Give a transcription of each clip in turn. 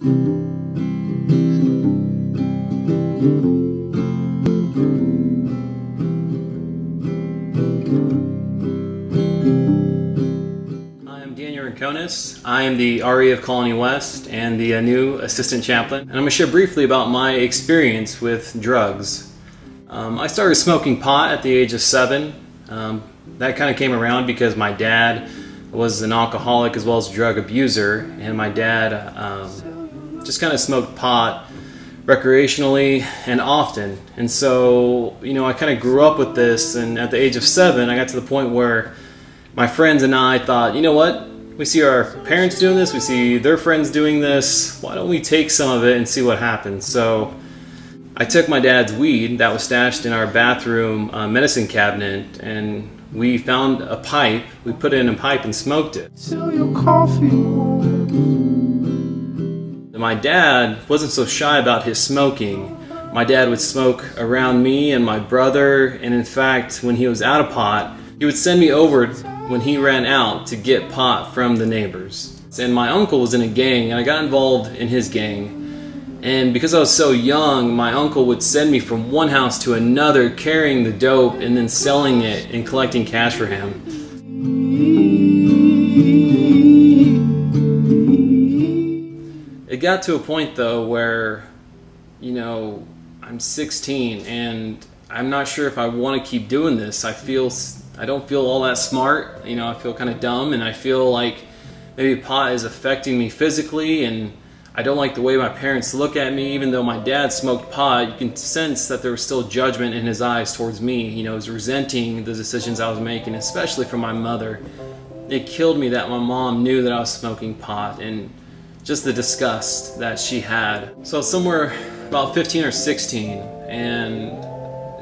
Rincones. I am the RE of Colony West and the new assistant chaplain. And I'm going to share briefly about my experience with drugs. I started smoking pot at the age of 7. That kind of came around because my dad was an alcoholic as well as a drug abuser, and my dad just kind of smoked pot recreationally and often. And so, you know, I kind of grew up with this, and at the age of 7 I got to the point where my friends and I thought, you know what? We see our parents doing this, we see their friends doing this, why don't we take some of it and see what happens? So I took my dad's weed that was stashed in our bathroom medicine cabinet, and we found a pipe, we put it in a pipe and smoked it. My dad wasn't so shy about his smoking. My dad would smoke around me and my brother, and in fact, when he was out of pot, he would send me over when he ran out to get pot from the neighbors. And my uncle was in a gang, and I got involved in his gang. And because I was so young, my uncle would send me from one house to another carrying the dope and then selling it and collecting cash for him. It got to a point though where, you know, I'm 16 and I'm not sure if I want to keep doing this. I don't feel all that smart, you know, I feel kind of dumb, and I feel like maybe pot is affecting me physically, and I don't like the way my parents look at me. Even though my dad smoked pot, you can sense that there was still judgment in his eyes towards me. You know, he was resenting the decisions I was making, especially from my mother. It killed me that my mom knew that I was smoking pot, and just the disgust that she had. So somewhere about 15 or 16, and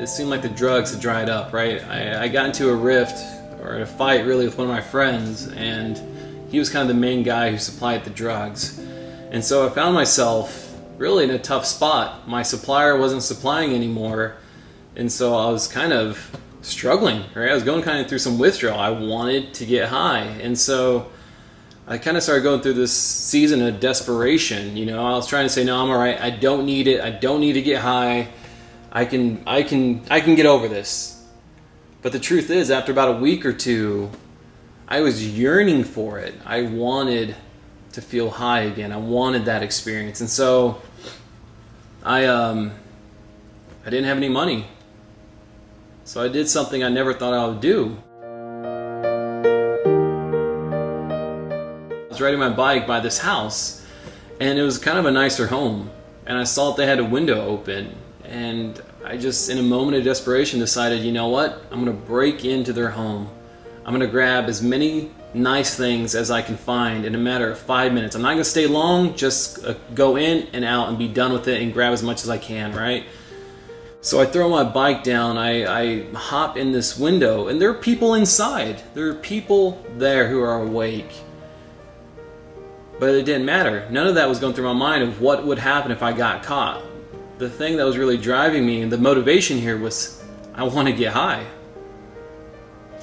it seemed like the drugs had dried up, right? I got into a rift, or a fight really, with one of my friends, and he was kind of the main guy who supplied the drugs. And so I found myself really in a tough spot. My supplier wasn't supplying anymore, and so I was kind of struggling, right? I was going kind of through some withdrawal. I wanted to get high, and so I kind of started going through this season of desperation. You know, I was trying to say, no, I'm all right. I don't need it. I don't need to get high. I can get over this. But the truth is, after about a week or two, I was yearning for it. I wanted to feel high again. I wanted that experience. And so I didn't have any money. So I did something I never thought I would do. I was riding my bike by this house, and it was kind of a nicer home, and I saw that they had a window open. And I just, in a moment of desperation, decided, you know what? I'm going to break into their home. I'm going to grab as many nice things as I can find in a matter of 5 minutes. I'm not going to stay long, just go in and out and be done with it and grab as much as I can, right? So I throw my bike down, I hop in this window, and there are people inside. There are people there who are awake. But it didn't matter. None of that was going through my mind of what would happen if I got caught. The thing that was really driving me, and the motivation here, was I want to get high.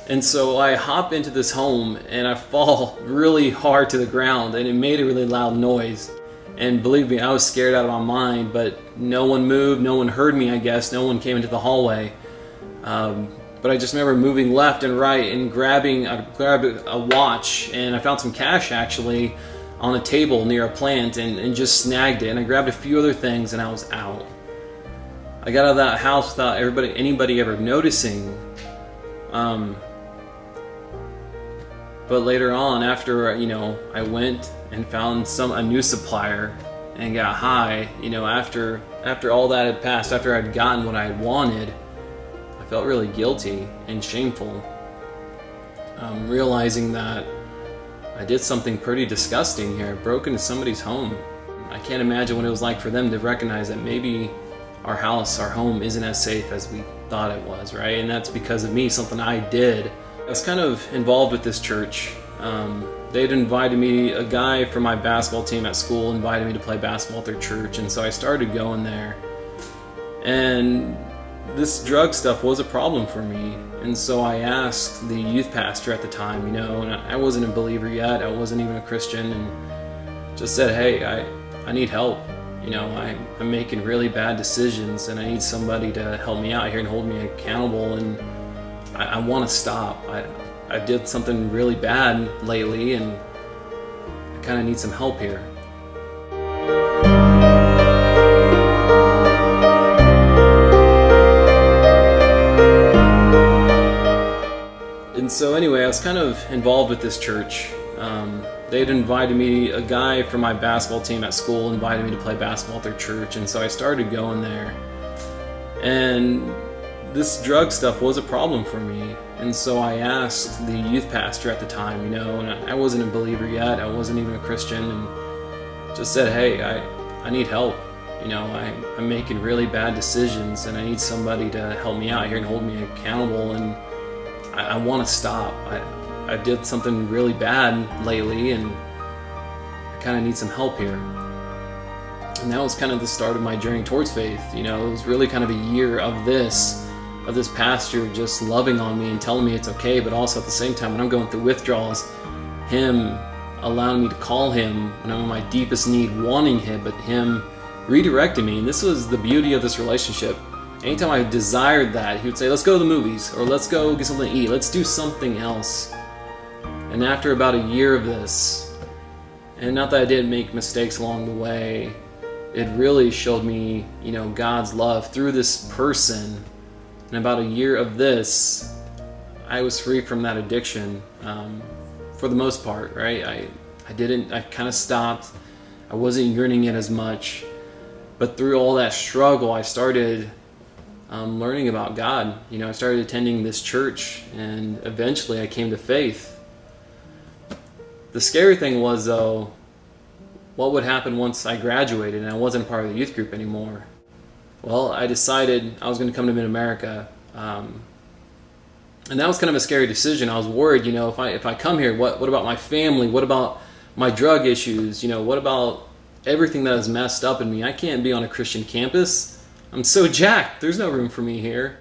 And so I hop into this home and I fall really hard to the ground, and it made a really loud noise. And believe me, I was scared out of my mind, but no one moved, no one heard me, I guess. No one came into the hallway. But I just remember moving left and right and grabbing a watch, and I found some cash actually on a table near a plant, and just snagged it, and I grabbed a few other things, and I was out. I got out of that house without anybody ever noticing. But later on, after, you know, I went and found a new supplier and got high, you know, after all that had passed, after I'd gotten what I had wanted, I felt really guilty and shameful, realizing that I did something pretty disgusting here. I broke into somebody's home. I can't imagine what it was like for them to recognize that maybe our house, our home, isn't as safe as we thought it was, right? And that's because of me, something I did. I was kind of involved with this church. They'd invited me, a guy from my basketball team at school invited me to play basketball at their church, and so I started going there. And this drug stuff was a problem for me, and so I asked the youth pastor at the time, you know, and I wasn't a believer yet, I wasn't even a Christian, and just said, hey, I need help. You know, I'm making really bad decisions, and I need somebody to help me out here and hold me accountable, and I want to stop. I did something really bad lately, and I kind of need some help here. And so anyway, I was kind of involved with this church. They'd invited me, a guy from my basketball team at school invited me to play basketball at their church, and so I started going there. And this drug stuff was a problem for me, and so I asked the youth pastor at the time, you know, and I wasn't a believer yet, I wasn't even a Christian, and just said, hey, I need help. You know, I'm making really bad decisions, and I need somebody to help me out here and hold me accountable, and I want to stop. I did something really bad lately, and I kind of need some help here. And that was kind of the start of my journey towards faith. You know, it was really kind of a year of this pastor just loving on me and telling me it's okay, but also at the same time, when I'm going through withdrawals, him allowing me to call him when I'm in my deepest need, wanting him, but him redirecting me. And this was the beauty of this relationship. Anytime I desired that, he would say, let's go to the movies, or let's go get something to eat, let's do something else. And after about a year of this, and not that I didn't make mistakes along the way, it really showed me, you know, God's love through this person. And about a year of this, I was free from that addiction, for the most part, right? I kind of stopped. I wasn't yearning it as much. But through all that struggle, I started learning about God. You know, I started attending this church, and eventually I came to faith. The scary thing was, though, what would happen once I graduated and I wasn't part of the youth group anymore? Well, I decided I was going to come to Mid-America, and that was kind of a scary decision. I was worried, you know, if I come here, what about my family? What about my drug issues? You know, what about everything that is messed up in me? I can't be on a Christian campus. I'm so jacked. There's no room for me here.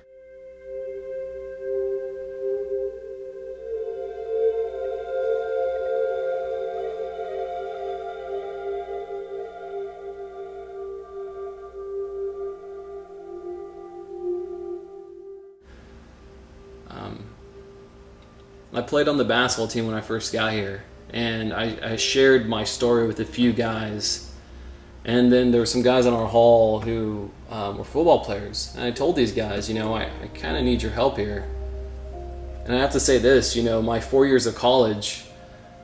I played on the basketball team when I first got here, and I shared my story with a few guys, and then there were some guys in our hall who were football players, and I told these guys, you know, I kind of need your help here. And I have to say this, you know, my 4 years of college,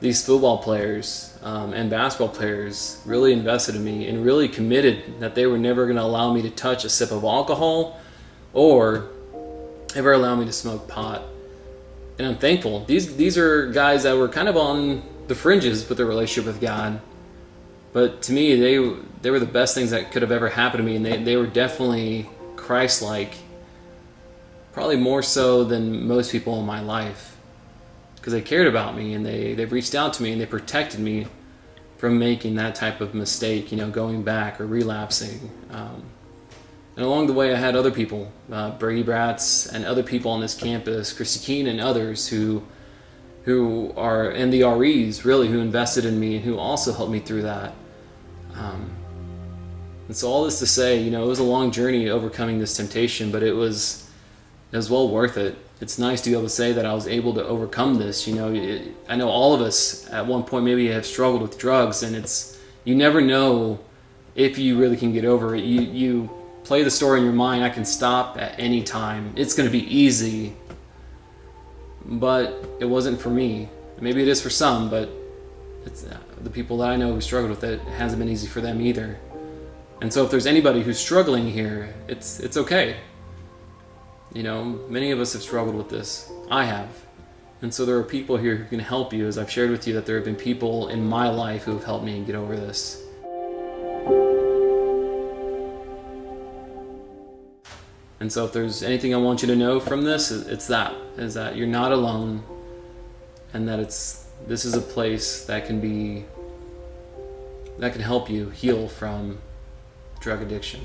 these football players and basketball players really invested in me and really committed that they were never going to allow me to touch a sip of alcohol or ever allow me to smoke pot. And I'm thankful. These are guys that were kind of on the fringes with their relationship with God. But to me, they were the best things that could have ever happened to me, and they were definitely Christ-like. Probably more so than most people in my life. Because they cared about me, and they reached out to me, and they protected me from making that type of mistake, you know, going back or relapsing. And along the way, I had other people, Brady Bratz and other people on this campus, Christy Keene and others who are, and the REs really, who invested in me and who also helped me through that. And so all this to say, you know, it was a long journey overcoming this temptation, but it was well worth it. It's nice to be able to say that I was able to overcome this. You know, I know all of us at one point maybe have struggled with drugs, and you never know if you really can get over it. You play the story in your mind, I can stop at any time. It's going to be easy. But it wasn't for me. Maybe it is for some, but it's the people that I know who struggled with it, it hasn't been easy for them either. And so if there's anybody who's struggling here, it's okay. You know, many of us have struggled with this. I have. And so there are people here who can help you, as I've shared with you that there have been people in my life who have helped me get over this. And so if there's anything I want you to know from this, is that you're not alone, and that this is a place that can help you heal from drug addiction.